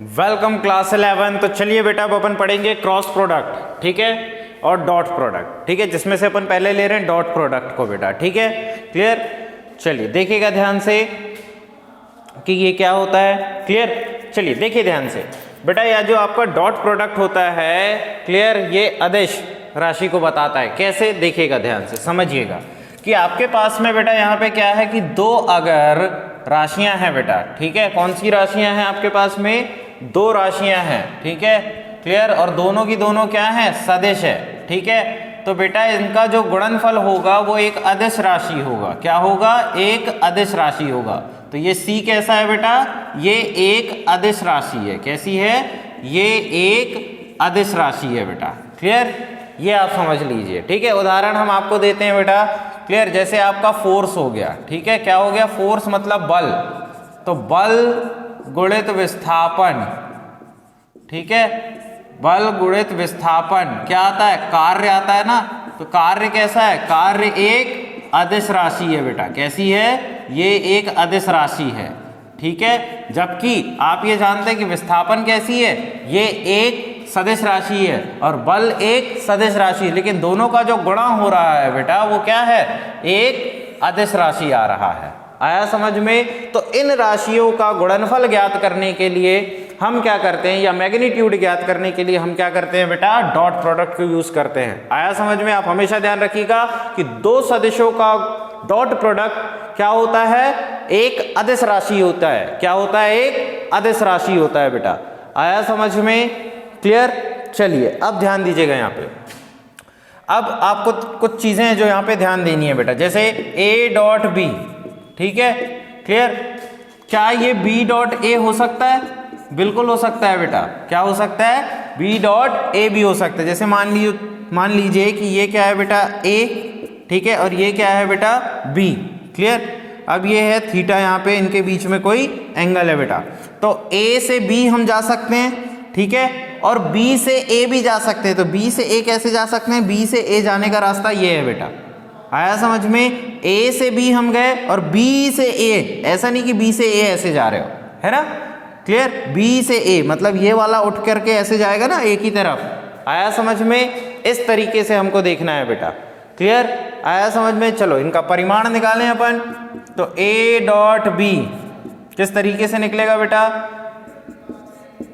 Welcome class 11। तो चलिए बेटा अब अपन पढ़ेंगे क्रॉस प्रोडक्ट, ठीक है, और डॉट प्रोडक्ट, ठीक है, जिसमें से अपन पहले ले रहे हैं डॉट प्रोडक्ट को बेटा, ठीक है, क्लियर। चलिए देखिएगा ध्यान से कि ये क्या होता है, क्लियर। चलिए देखिए ध्यान से बेटा, यह जो आपका डॉट प्रोडक्ट होता है, क्लियर, ये अदिश राशि को बताता है। कैसे, देखिएगा ध्यान से, समझिएगा कि आपके पास में बेटा यहाँ पे क्या है कि दो अगर राशियां हैं बेटा, ठीक है, कौन सी राशियां हैं आपके पास में, दो राशियां हैं, ठीक है, क्लियर, और दोनों की दोनों क्या है, सदिश है, ठीक है। तो बेटा इनका जो गुणनफल होगा वो एक अदिश राशि होगा। क्या होगा, एक अदिश राशि होगा। तो ये C कैसा है बेटा, ये एक अदिश राशि है। कैसी है, ये एक अदिश राशि है बेटा, क्लियर, ये आप समझ लीजिए, ठीक है। उदाहरण हम आपको देते हैं बेटा, क्लियर, जैसे आपका फोर्स हो गया, ठीक है, क्या हो गया, फोर्स मतलब बल, तो बल गुणित विस्थापन, ठीक है, बल गुणित विस्थापन क्या आता है, कार्य आता है ना। तो कार्य कैसा है, कार्य एक अदिश राशि है बेटा। कैसी है, ये एक अदिश राशि है, ठीक है। जबकि आप ये जानते हैं कि विस्थापन कैसी है, ये एक सदिश राशि है और बल एक सदिश राशि है, लेकिन दोनों का जो गुणा हो रहा है बेटा वो क्या है, एक अदिश राशि आ रहा है। आया समझ में। तो इन राशियों का गुणनफल ज्ञात करने के लिए हम क्या करते हैं, या मैग्नीट्यूड ज्ञात करने के लिए हम क्या करते हैं बेटा, डॉट प्रोडक्ट को यूज करते हैं। आया समझ में। आप हमेशा ध्यान रखिएगा कि दो सदिशों का डॉट प्रोडक्ट क्या होता है, एक अदिश राशि होता है। क्या होता है, एक अदिश राशि होता है बेटा। आया समझ में, क्लियर। चलिए अब ध्यान दीजिएगा यहाँ पे। अब आपको कुछ चीजें हैं जो यहाँ पे ध्यान देनी है बेटा, जैसे A डॉट B, ठीक है, क्लियर। क्या ये B डॉट A हो सकता है, बिल्कुल हो सकता है बेटा। क्या हो सकता है, B डॉट A भी हो सकता है। जैसे मान लीजिए कि ये क्या है बेटा A, ठीक है, और ये क्या है बेटा B, क्लियर। अब ये है थीटा, यहाँ पे इनके बीच में कोई एंगल है बेटा। तो A से B हम जा सकते हैं, ठीक है, और B से A भी जा सकते हैं। तो B से A कैसे जा सकते हैं, B से A जाने का रास्ता ये है बेटा। आया समझ में। A से B हम गए और B से A, ऐसा नहीं कि B से A ऐसे जा रहे हो, है ना, क्लियर। B से A मतलब ये वाला उठ करके ऐसे जाएगा ना एक ही तरफ। आया समझ में। इस तरीके से हमको देखना है बेटा, क्लियर। आया समझ में। चलो इनका परिमाण निकालें अपन। तो A डॉट B किस तरीके से निकलेगा बेटा,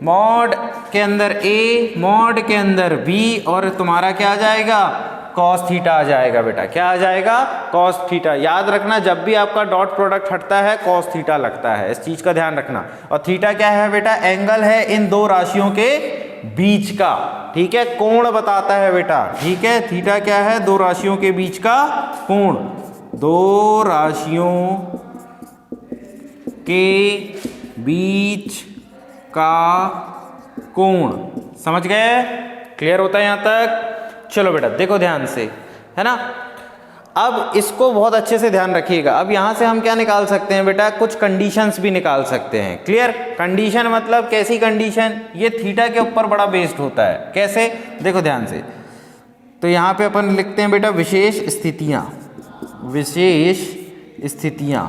मॉड के अंदर A, मॉड के अंदर B, और तुम्हारा क्या आ जाएगा, कॉस थीटा आ जाएगा बेटा। क्या आ जाएगा, कॉस थीटा। याद रखना, जब भी आपका डॉट प्रोडक्ट हटता है कॉस थीटा लगता है, इस चीज का ध्यान रखना। और थीटा क्या है बेटा, एंगल है इन दो राशियों के बीच का, ठीक है, कोण बताता है बेटा, ठीक है। थीटा क्या है, दो राशियों के बीच का कोण, दो राशियों के बीच का कोण। समझ गए, क्लियर होता है यहां तक। चलो बेटा देखो ध्यान से, है ना। अब इसको बहुत अच्छे से ध्यान रखिएगा। अब यहां से हम क्या निकाल सकते हैं बेटा, कुछ कंडीशंस भी निकाल सकते हैं, क्लियर। कंडीशन मतलब कैसी कंडीशन, ये थीटा के ऊपर बड़ा बेस्ड होता है। कैसे, देखो ध्यान से। तो यहां पे अपन लिखते हैं बेटा विशेष स्थितियां, विशेष स्थितियां।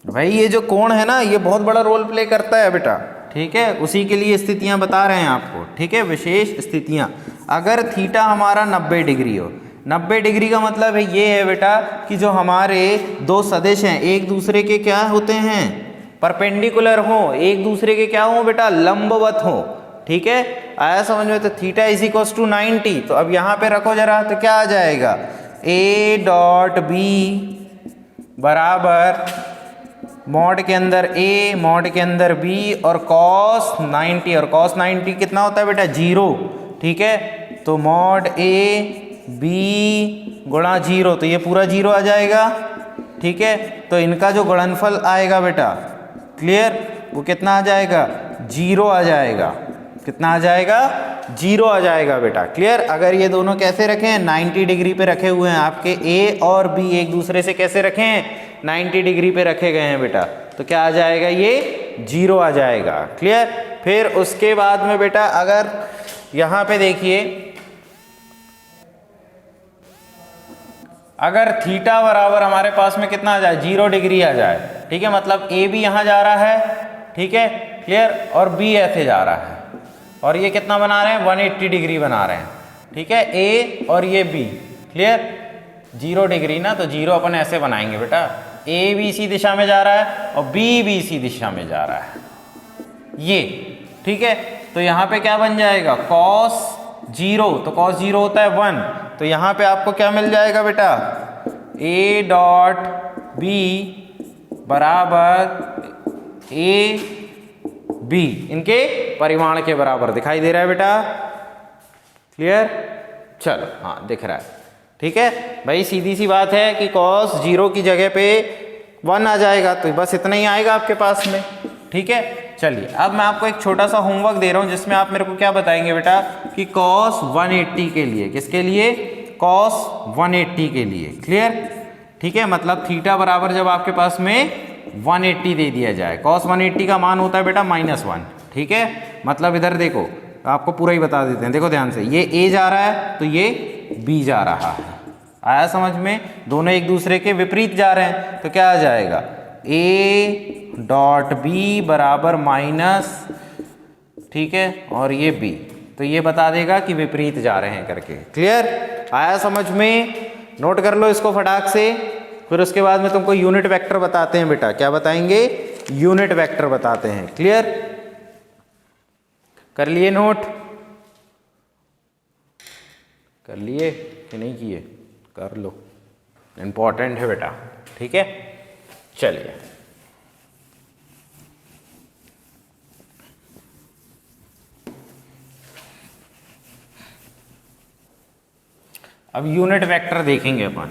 भाई ये जो कोण है ना, ये बहुत बड़ा रोल प्ले करता है बेटा, ठीक है, उसी के लिए स्थितियां बता रहे हैं आपको, ठीक है, विशेष स्थितियां। अगर थीटा हमारा 90 डिग्री हो, 90 डिग्री का मतलब है ये है बेटा कि जो हमारे दो सदिश हैं एक दूसरे के क्या होते हैं, परपेंडिकुलर हो, एक दूसरे के क्या हो बेटा, लंबवत हो, ठीक है। आया समझ में। तो थीटा इज इक्वल्स टू 90। तो अब यहाँ पे रखो जरा, तो क्या आ जाएगा, A डॉट B बराबर मॉड के अंदर A, मॉड के अंदर B, और cos 90, और cos 90 कितना होता है बेटा, 0, ठीक है। तो मॉड A B गुणा 0, तो ये पूरा 0 आ जाएगा, ठीक है। तो इनका जो गुणनफल आएगा बेटा, क्लियर, वो कितना आ जाएगा, 0 आ जाएगा। कितना आ जाएगा, 0 आ जाएगा बेटा, क्लियर। अगर ये दोनों कैसे रखे हैं, 90 डिग्री पे रखे हुए हैं, आपके A और B एक दूसरे से कैसे रखे हैं, 90 डिग्री पे रखे गए हैं बेटा, तो क्या आ जाएगा, ये 0 आ जाएगा, क्लियर। फिर उसके बाद में बेटा अगर यहां पे देखिए, अगर थीटा बराबर हमारे पास में कितना आ जाए, 0 डिग्री आ जाए, ठीक है, मतलब ए भी यहां जा रहा है ठीक है, क्लियर। और बी ऐसे जा रहा है, और ये कितना बना रहे हैं, 180 डिग्री बना रहे हैं, ठीक है, ए और ये बी, क्लियर। 0 डिग्री ना, तो 0 अपन ऐसे बनाएंगे बेटा, ए बी सी दिशा में जा रहा है और बी बी सी दिशा में जा रहा है, ये, ठीक है। तो यहाँ पे क्या बन जाएगा, cos 0, तो cos 0 होता है 1, तो यहाँ पे आपको क्या मिल जाएगा बेटा, a डॉट b बराबर a b, इनके परिमाण के बराबर दिखाई दे रहा है बेटा, क्लियर। चलो हाँ दिख रहा है, ठीक है भाई, सीधी सी बात है कि cos 0 की जगह पे 1 आ जाएगा, तो बस इतना ही आएगा आपके पास में, ठीक है। चलिए अब मैं आपको एक छोटा सा होमवर्क दे रहा हूं, जिसमें आप मेरे को क्या बताएंगे बेटा कि cos 180 के लिए, किसके लिए, cos 180 के लिए, क्लियर, ठीक है। मतलब थीटा बराबर जब आपके पास में 180 दे दिया जाए, cos 180 का मान होता है बेटा -1, ठीक है। मतलब इधर देखो, आपको पूरा ही बता देते हैं, देखो ध्यान से, ये a जा रहा है तो ये b जा रहा है, आया समझ में, दोनों एक दूसरे के विपरीत जा रहे हैं, तो क्या आ जाएगा, a डॉट बी बराबर माइनस, ठीक है, और ये बी, तो ये बता देगा कि विपरीत जा रहे हैं करके, क्लियर, आया समझ में। नोट कर लो इसको फटाक से, फिर उसके बाद में तुमको यूनिट वेक्टर बताते हैं बेटा, क्या बताएंगे, यूनिट वेक्टर बताते हैं, क्लियर, कर लिए नोट, कर लिए कि नहीं किए, कर लो, इंपॉर्टेंट है बेटा, ठीक है। चलिए अब यूनिट वेक्टर देखेंगे अपन,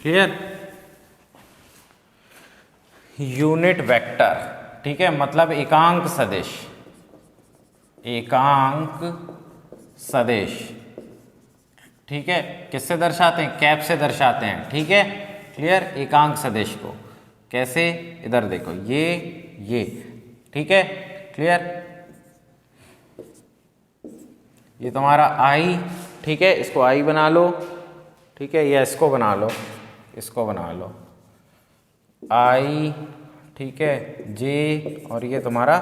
क्लियर, यूनिट वेक्टर, ठीक है, मतलब एकांक सदिश, एकांक सदिश, ठीक है, किससे दर्शाते हैं, कैप से दर्शाते हैं, ठीक है, क्लियर। एकांक सदिश को कैसे, इधर देखो, ये, ठीक है, क्लियर, ये तुम्हारा आई, ठीक है, इसको आई बना लो, ठीक है, या इसको बना लो, इसको बना लो आई, ठीक है, जे, और ये तुम्हारा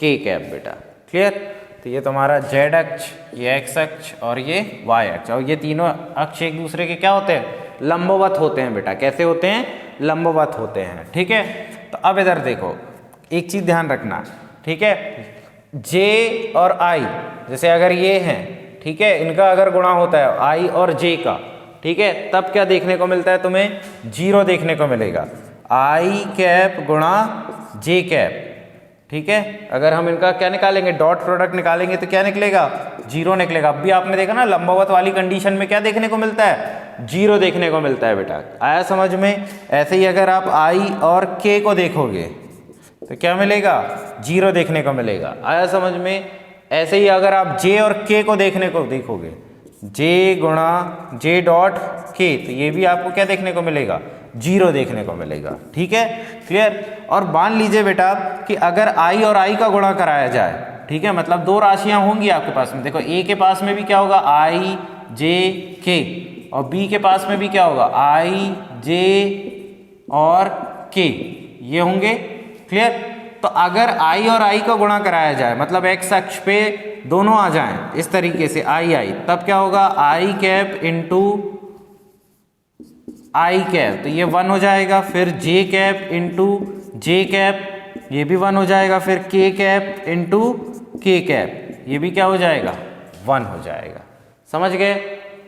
के कैप बेटा, क्लियर। तो ये तुम्हारा जेड अक्ष, ये एक्स अक्ष और ये वाई अक्ष, और ये तीनों अक्ष एक दूसरे के क्या होते हैं, लंबवत होते हैं बेटा, कैसे होते हैं, लंबवत होते हैं, ठीक है। तो अब इधर देखो, एक चीज ध्यान रखना, ठीक है, जे और आई, जैसे अगर ये हैं, ठीक है, इनका अगर गुणा होता है आई और जे का, ठीक है, तब क्या देखने को मिलता है तुम्हें, 0 देखने को मिलेगा, आई कैप गुणा जे कैप, ठीक है। अगर हम इनका क्या निकालेंगे, डॉट प्रोडक्ट निकालेंगे, तो क्या निकलेगा, 0 निकलेगा। अब भी आपने देखा ना, लंबवत वाली कंडीशन में क्या देखने को मिलता है, 0 देखने को मिलता है बेटा, आया समझ में। ऐसे ही अगर आप आई और के को देखोगे तो क्या मिलेगा, 0 देखने को मिलेगा, आया समझ में। ऐसे ही अगर आप जे और के को देखोगे, जे गुणा जे डॉट के, तो ये भी आपको क्या देखने को मिलेगा, 0 देखने को मिलेगा, ठीक है, क्लियर। और मान लीजिए बेटा कि अगर आई और आई का गुणा कराया जाए, ठीक है, मतलब दो राशियां होंगी आपके पास में, देखो ए के पास में भी क्या होगा, आई जे के, और बी के पास में भी क्या होगा, आई जे और के, ये होंगे, क्लियर। तो अगर आई और आई का गुणा कराया जाए, मतलब एक्स अक्ष पे दोनों आ जाएं इस तरीके से आई, तब क्या होगा, आई कैप इंटू आई कैप, तो ये 1 हो जाएगा, फिर जे कैप इंटू जे कैप, ये भी 1 हो जाएगा, फिर के कैप इंटू के कैप, ये भी क्या हो जाएगा, 1 हो जाएगा, समझ गए,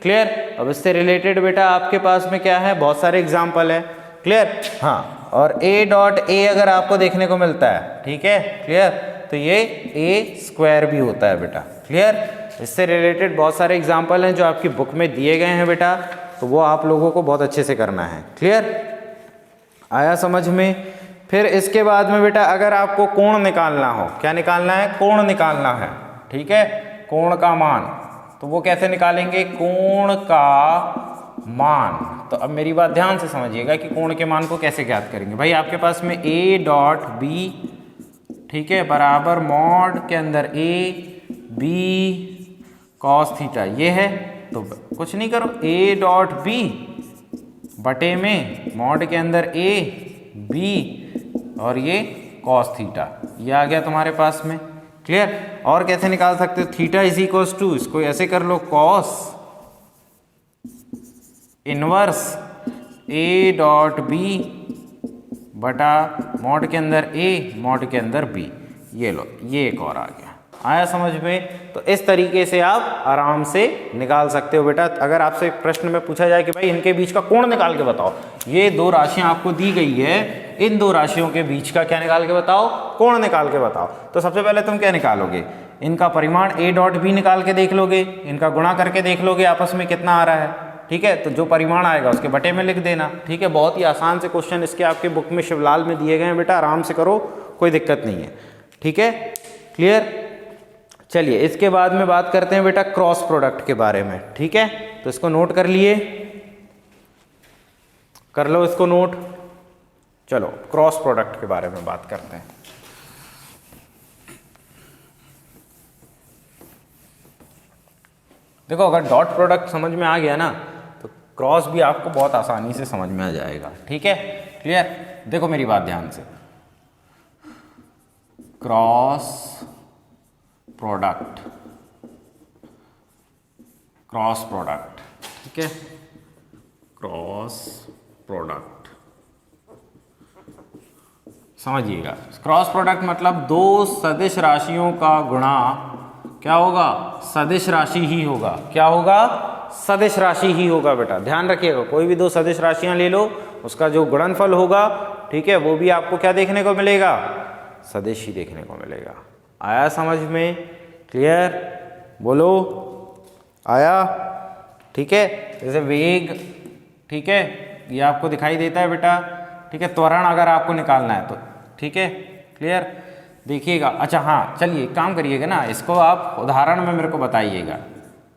क्लियर। अब इससे रिलेटेड बेटा आपके पास में क्या है, बहुत सारे एग्जाम्पल है, क्लियर। हाँ, और a डॉट ए अगर आपको देखने को मिलता है, ठीक है, क्लियर, तो ये a स्क्वायर भी होता है बेटा, क्लियर। इससे रिलेटेड बहुत सारे एग्जाम्पल हैं जो आपकी बुक में दिए गए हैं बेटा, तो वो आप लोगों को बहुत अच्छे से करना है, क्लियर, आया समझ में। फिर इसके बाद में बेटा अगर आपको कोण निकालना हो, क्या निकालना है, कोण निकालना है, ठीक है, कोण का मान, तो वो कैसे निकालेंगे, कोण का मान। तो अब मेरी बात ध्यान से समझिएगा कि कोण के मान को कैसे ज्ञात करेंगे। भाई आपके पास में a डॉट बी, ठीक है, बराबर मॉड के अंदर a b कॉस थीटा, ये है, तो कुछ नहीं करो, a डॉट बी बटे में मॉड के अंदर a b और ये कॉस थीटा, ये आ गया तुम्हारे पास में। क्लियर? और कैसे निकाल सकते हो? थीटा इज इक्वल्स टू, इसको ऐसे कर लो, cos inverse A dot B बटा मॉड के अंदर ए मॉड के अंदर बी। ये लो, ये एक और आ गया। आया समझ में? तो इस तरीके से आप आराम से निकाल सकते हो बेटा। अगर आपसे प्रश्न में पूछा जाए कि भाई इनके बीच का कोण निकाल के बताओ, ये दो राशियां आपको दी गई है, इन दो राशियों के बीच का क्या निकाल के बताओ? कोण निकाल के बताओ। तो सबसे पहले तुम क्या निकालोगे? इनका परिमाण ए डॉट बी निकाल के देख लोगे, इनका गुणा करके देख लोगे आपस में कितना आ रहा है। ठीक है, तो जो परिमाण आएगा उसके बटे में लिख देना। ठीक है, बहुत ही आसान से क्वेश्चन इसके आपके बुक में शिवलाल में दिए गए हैं बेटा, आराम से करो, कोई दिक्कत नहीं है। ठीक है, क्लियर? चलिए इसके बाद में बात करते हैं बेटा क्रॉस प्रोडक्ट के बारे में। ठीक है, तो इसको नोट कर लिए, कर लो इसको नोट। चलो क्रॉस प्रोडक्ट के बारे में बात करते हैं। देखो, अगर डॉट प्रोडक्ट समझ में आ गया ना तो क्रॉस भी आपको बहुत आसानी से समझ में आ जाएगा। ठीक है, क्लियर? देखो मेरी बात ध्यान से, क्रॉस प्रोडक्ट, क्रॉस प्रोडक्ट, ठीक है, क्रॉस प्रोडक्ट समझिएगा। क्रॉस प्रोडक्ट मतलब दो सदिश राशियों का गुणा क्या होगा? सदिश राशि ही होगा। क्या होगा? सदिश राशि ही होगा बेटा, ध्यान रखिएगा। कोई भी दो सदिश राशियां ले लो, उसका जो गुणनफल होगा, ठीक है, वो भी आपको क्या देखने को मिलेगा? सदिश ही देखने को मिलेगा। आया समझ में? क्लियर? बोलो, आया? ठीक है, जैसे वेग, ठीक है, ये आपको दिखाई देता है बेटा। ठीक है, त्वरण अगर आपको निकालना है तो, ठीक है, क्लियर? देखिएगा। अच्छा हाँ, चलिए काम करिएगा ना, इसको आप उदाहरण में मेरे को बताइएगा,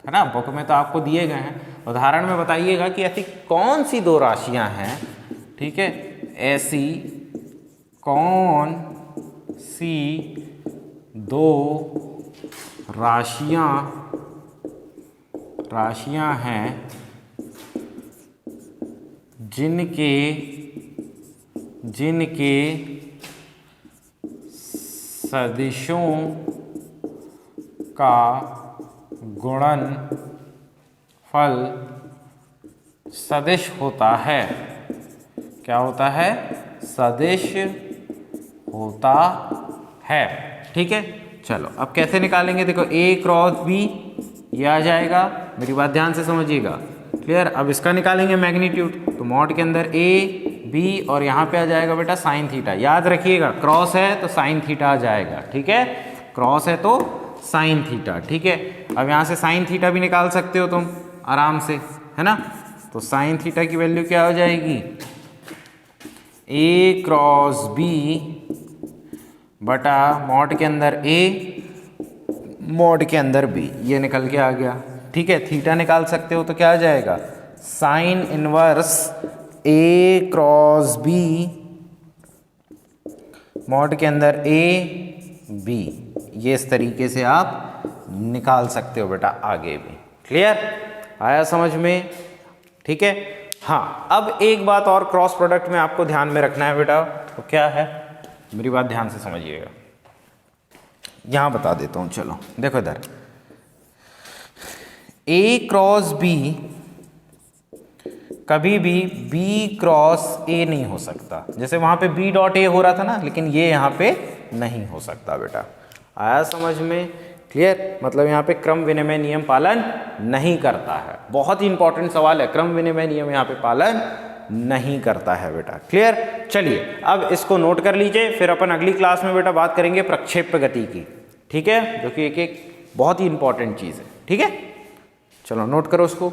है ना, बुक में तो आपको दिए गए हैं, उदाहरण में बताइएगा कि ऐसी कौन सी दो राशियां हैं, ठीक है, ऐसी कौन सी दो राशियां हैं जिनके सदिशों का गुणनफल सदिश होता है। क्या होता है? सदिश होता है। ठीक है, चलो अब कैसे निकालेंगे? देखो, ए क्रॉस बी ये आ जाएगा, मेरी बात ध्यान से समझिएगा। क्लियर? अब इसका निकालेंगे मैग्नीट्यूड, तो मॉड के अंदर ए बी और यहाँ पे आ जाएगा बेटा साइन थीटा। याद रखिएगा, क्रॉस है तो साइन थीटा आ जाएगा। ठीक है, क्रॉस है तो साइन थीटा। ठीक है, अब यहाँ से साइन थीटा भी निकाल सकते हो तुम आराम से, है ना। तो साइन थीटा की वैल्यू क्या हो जाएगी? ए क्रॉस बी बटा मॉड के अंदर ए मॉड के अंदर बी, ये निकल के आ गया। ठीक है, थीटा निकाल सकते हो तो क्या आ जाएगा? साइन इनवर्स ए क्रॉस बी मॉड के अंदर ए बी, ये इस तरीके से आप निकाल सकते हो बेटा आगे भी। क्लियर? आया समझ में? ठीक है, हाँ। अब एक बात और क्रॉस प्रोडक्ट में आपको ध्यान में रखना है बेटा, तो क्या है? मेरी बात ध्यान से समझिएगा, यहां बता देता हूं। चलो देखो इधर, ए क्रॉस बी कभी भी बी क्रॉस ए नहीं हो सकता। जैसे वहां पे बी डॉट ए हो रहा था ना, लेकिन ये यहाँ पे नहीं हो सकता बेटा। आया समझ में? क्लियर? मतलब यहाँ पे क्रम विनिमय नियम पालन नहीं करता है। बहुत ही इंपॉर्टेंट सवाल है, क्रम विनिमय नियम यहाँ पे पालन नहीं करता है बेटा। क्लियर? चलिए अब इसको नोट कर लीजिए, फिर अपन अगली क्लास में बेटा बात करेंगे प्रक्षेप्य गति की। ठीक है, जो कि एक बहुत ही इंपॉर्टेंट चीज़ है। ठीक है, चलो नोट करो उसको।